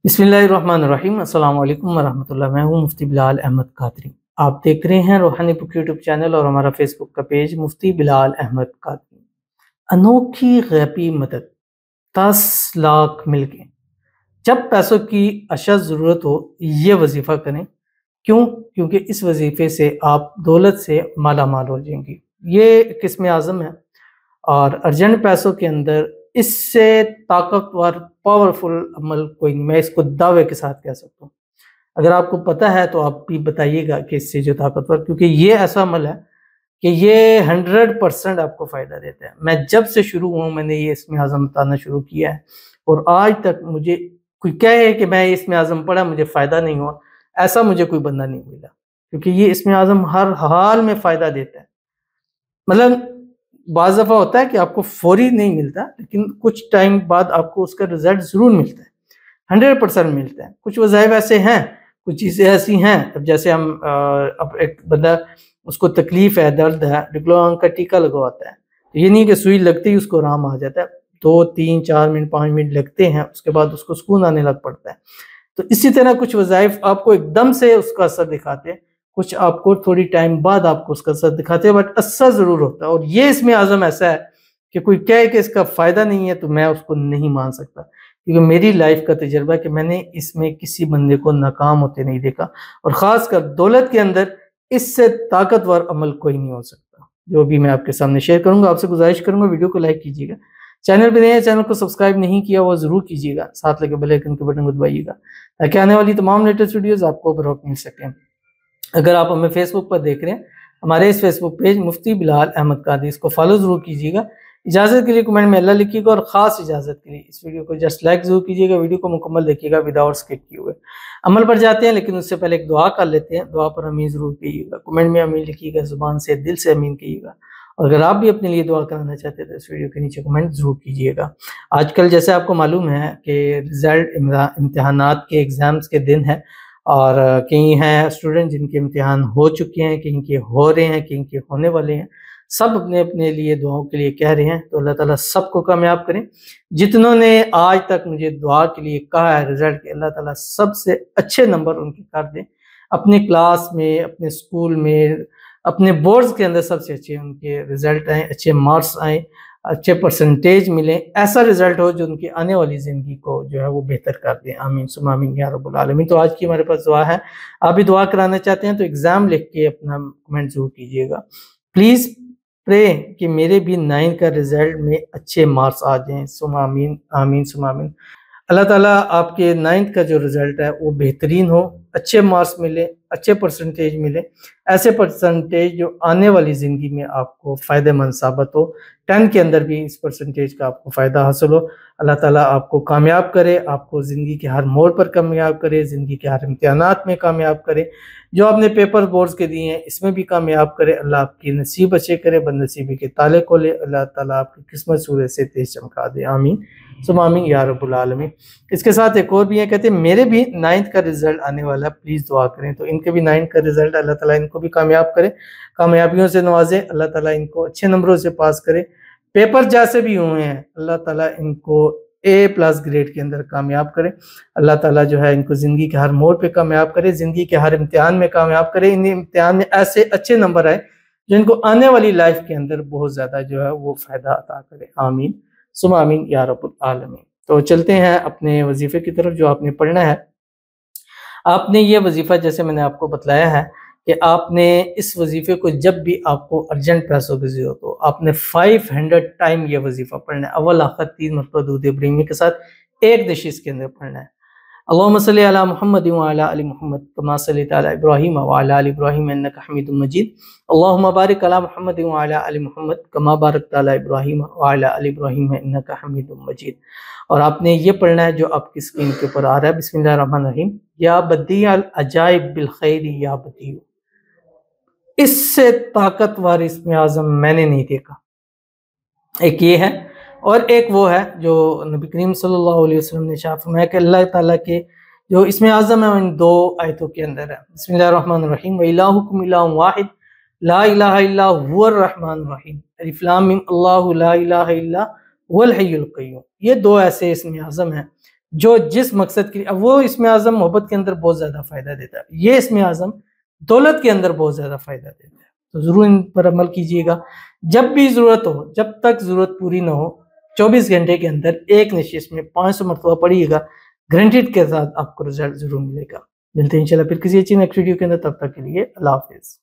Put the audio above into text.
بسم اللہ الرحمن الرحیم۔ السلام علیکم ورحمۃ اللہ۔ میں ہوں مفتی بلال احمد قادری۔ آپ دیکھ رہے ہیں روحانی بک یوٹیوب چینل اور ہمارا فیس بک کا پیج مفتی بلال احمد قادری۔ انوکھی غیبی مدد 10 لاکھ مل گئے۔ جب پیسوں کی اشد ضرورت ہو یہ وظیفہ کریں۔ کیونکہ اس وظیفے سے آپ دولت سے مالا مال ہو جائیں گی۔ یہ قسم اعظم ہے اور ارجنٹ پیسوں کے اندر اس سے طاقتور پاورفل عمل کوئی نہیں۔ میں اس کو دعوے کے ساتھ کہہ سکتا ہوں۔ اگر آپ کو پتہ ہے تو آپ بھی بتائیے گا کہ اس سے جو طاقتور، کیونکہ یہ ایسا عمل ہے کہ یہ 100% آپ کو فائدہ دیتا ہے۔ میں جب سے شروع ہوں میں نے یہ اسم اعظم بتانا شروع کیا ہے اور آج تک مجھے کوئی کہے کہ میں اسم اعظم پڑھا مجھے فائدہ نہیں ہوا، ایسا مجھے کوئی بندہ نہیں ملا، کیونکہ یہ اسم اعظم ہر حال میں فائدہ دیتا ہے۔ مطلب بعض دفعہ ہوتا ہے کہ آپ کو فوری نہیں ملتا، لیکن کچھ ٹائم بعد آپ کو اس کا رزلٹ ضرور ملتا ہے، 100% ملتا ہے۔ کچھ وظائف ایسے ہیں، کچھ چیزیں ایسی ہیں، اب جیسے ہم اب ایک بندہ اس کو تکلیف ہے، درد ہے، ڈگلوان کا ٹیکہ لگواتا ہے، تو یہ نہیں کہ سوئی لگتے ہی اس کو آرام آ جاتا ہے، 2 3 4 منٹ 5 منٹ لگتے ہیں، اس کے بعد اس کو سکون آنے لگ پڑتا ہے۔ تو اسی طرح کچھ وظائف آپ کو ایک دم سے اس کا اثر دکھاتے ہیں، کچھ آپ کو تھوڑی ٹائم بعد آپ کو اس کا اثر دکھاتے ہیں، بٹ اثر ضرور ہوتا ہے۔ اور یہ اسم اعظم ایسا ہے کہ کوئی کہے کہ اس کا فائدہ نہیں ہے تو میں اس کو نہیں مان سکتا، کیونکہ میری لائف کا تجربہ ہے کہ میں نے اس میں کسی بندے کو ناکام ہوتے نہیں دیکھا، اور خاص کر دولت کے اندر اس سے طاقتور عمل کوئی نہیں ہو سکتا۔ جو بھی میں آپ کے سامنے شیئر کروں گا، آپ سے گزارش کروں گا ویڈیو کو لائک کیجیے گا، چینل پہ نئے ہیں چینل کو سبسکرائب نہیں کیا وہ ضرور کیجیے گا، ساتھ لگے بیل آئیکن کے بٹن کو دبائیے گا تاکہ آنے والی تمام لیٹسٹ ویڈیوز آپ کو بروقت مل سکیں۔ اگر آپ ہمیں فیس بک پر دیکھ رہے ہیں، ہمارے اس فیس بک پیج مفتی بلال احمد قادری، اس کو فالو ضرور کیجیے گا۔ اجازت کے لیے کمنٹ میں اللہ لکھیے گا، اور خاص اجازت کے لیے اس ویڈیو کو جسٹ لائک ضرور کیجیے گا، ویڈیو کو مکمل دیکھیے گا وداؤٹ اسکپ کیے ہوئے۔ عمل پر جاتے ہیں، لیکن اس سے پہلے ایک دعا کر لیتے ہیں۔ دعا پر امین ضرور کہیے گا، کمنٹ میں امین لکھیے گا، زبان سے دل سے امین کہیے گا، اور اگر آپ بھی اپنے لیے دعا کرانا چاہتے ہیں تو اس ویڈیو کے نیچے کمنٹ ضرور کیجیے گا۔ آج کل جیسے آپ کو معلوم ہے کہ رزلٹ امتحانات کے ایگزامز کے دن ہے، اور کئی ہیں اسٹوڈنٹ جن کے امتحان ہو چکے ہیں، کہیں کے ہو رہے ہیں، کہیں کے ہونے والے ہیں، سب اپنے اپنے لیے دعاؤں کے لیے کہہ رہے ہیں، تو اللہ تعالیٰ سب کو کامیاب کریں۔ جتنوں نے آج تک مجھے دعا کے لیے کہا ہے رزلٹ کے، اللہ تعالیٰ سب سے اچھے نمبر ان کے کر دیں، اپنے کلاس میں، اپنے اسکول میں، اپنے بورڈز کے اندر سب سے اچھے ان کے رزلٹ آئیں، اچھے مارکس آئیں، اچھے پرسنٹیج ملیں، ایسا رزلٹ ہو جو ان کی آنے والی زندگی کو جو ہے وہ بہتر کر دیں۔ آمین ثم آمین یا رب العالمین۔ تو آج کی ہمارے پاس دعا ہے، آپ بھی دعا کرانا چاہتے ہیں تو ایگزام لکھ کے اپنا کمنٹ ضرور کیجیے گا۔ پلیز پرے کہ میرے بھی 9 کا رزلٹ میں اچھے مارکس آ جائیں، ثم آمین آمین ثم آمین۔ اللہ تعالیٰ آپ کے 9 کا جو رزلٹ ہے وہ بہترین ہو، اچھے مارکس ملے، اچھے پرسنٹیج ملے، ایسے پرسنٹیج جو آنے والی زندگی میں آپ کو فائدہ مند ثابت ہو، 10 کے اندر بھی اس پرسنٹیج کا آپ کو فائدہ حاصل ہو۔ اللہ تعالیٰ آپ کو کامیاب کرے، آپ کو زندگی کے ہر موڑ پر کامیاب کرے، زندگی کے ہر امتحانات میں کامیاب کرے، جو آپ نے پیپر بورڈز کے دیے ہیں اس میں بھی کامیاب کرے۔ اللہ آپ کی نصیب اچھے کرے، بد نصیبی کے تالے کھولے، اللہ تعالیٰ آپ کی قسمت سورج سے تیز چمکا دے۔ آمین ثم آمین یا رب العالمین۔ اس کے ساتھ ایک اور بھی ہے، کہتے ہیں میرے بھی 9 کا رزلٹ آنے والا ہے، پلیز دعا کریں۔ تو ان کے بھی 9 کا رزلٹ، اللہ تعالیٰ ان کو بھی کامیاب کرے، کامیابیوں سے نوازے، اللہ تعالیٰ ان کو اچھے نمبروں سے پاس کرے۔ پیپر جیسے بھی ہوئے ہیں اللہ تعالیٰ ان کو A+ گریڈ کے اندر کامیاب کرے، اللہ تعالیٰ جو ہے ان کو زندگی کے ہر موڑ پہ کامیاب کرے، زندگی کے ہر امتحان میں کامیاب کرے، ان امتحان میں ایسے اچھے نمبر آئے جو ان کو آنے والی لائف کے اندر بہت زیادہ جو ہے وہ فائدہ عطا کرے۔ آمین ثم آمین یا رب العالمین۔ تو چلتے ہیں اپنے وظیفے کی طرف جو آپ نے پڑھنا ہے۔ آپ نے یہ وظیفہ جیسے میں نے آپ کو بتلایا ہے کہ آپ نے اس وظیفے کو جب بھی آپ کو ارجنٹ پیسوں کی ضرورت ہو آپ نے 500 ٹائم یہ وظیفہ پڑھنا ہے، اول آخر 3 مرتبہ درود ابراہیمی کے ساتھ ایک دشی اس کے اندر پڑھنا ہے۔ اللہم صلی علی محمد وعلی آل محمد کما صلیت علی ابراہیم وعلی آل ابراہیم انک حمید مجید، اللہم بارک علی محمد وعلی آل محمد کما بارکت علی ابراہیم وعلی آل ابراہیم انک حمید مجید۔ اور آپ نے یہ پڑھنا ہے جو آپ کی اسکرین کے اوپر آ رہا ہے، بسم اللہ الرحمن الرحیم، یا بدیع العجائب بالخیر یا بدیع۔ اس سے طاقتور اسم اعظم میں نے نہیں دیکھا۔ ایک یہ ہے، اور ایک وہ ہے جو نبی کریم صلی اللہ علیہ وسلم نے ارشاد فرمایا کہ اللہ تعالیٰ کے جو اسم اعظم ہے ان 2 آیتوں کے اندر ہے۔ بسم اللہ الرحمن الرحیم، وَإِلَٰهُكُمْ إِلَٰهٌ وَاحِدٌ لَا إِلَٰهَ إِلَّا هُوَ الرحمن الرحیم، الف لام میم، اللہ لا الہ الا هو الحی القیوم۔ یہ 2 ایسے اسم اعظم ہیں جو جس مقصد کے لیے، وہ اسم اعظم محبت کے اندر بہت زیادہ فائدہ دیتا ہے، یہ اسم اعظم دولت کے اندر بہت زیادہ فائدہ دیتا ہے، تو ضرور ان پر عمل کیجیے گا۔ جب بھی ضرورت ہو، جب تک ضرورت پوری نہ ہو، 24 گھنٹے کے اندر ایک نشست میں 500 مرتبہ پڑھیے گا، گارنٹیڈ کے ساتھ آپ کو رزلٹ ضرور ملے گا۔ ملتے ہیں انشاءاللہ پھر کسی اچھی نیکسٹ ویڈیو کے اندر، تب تک کے لیے اللہ حافظ۔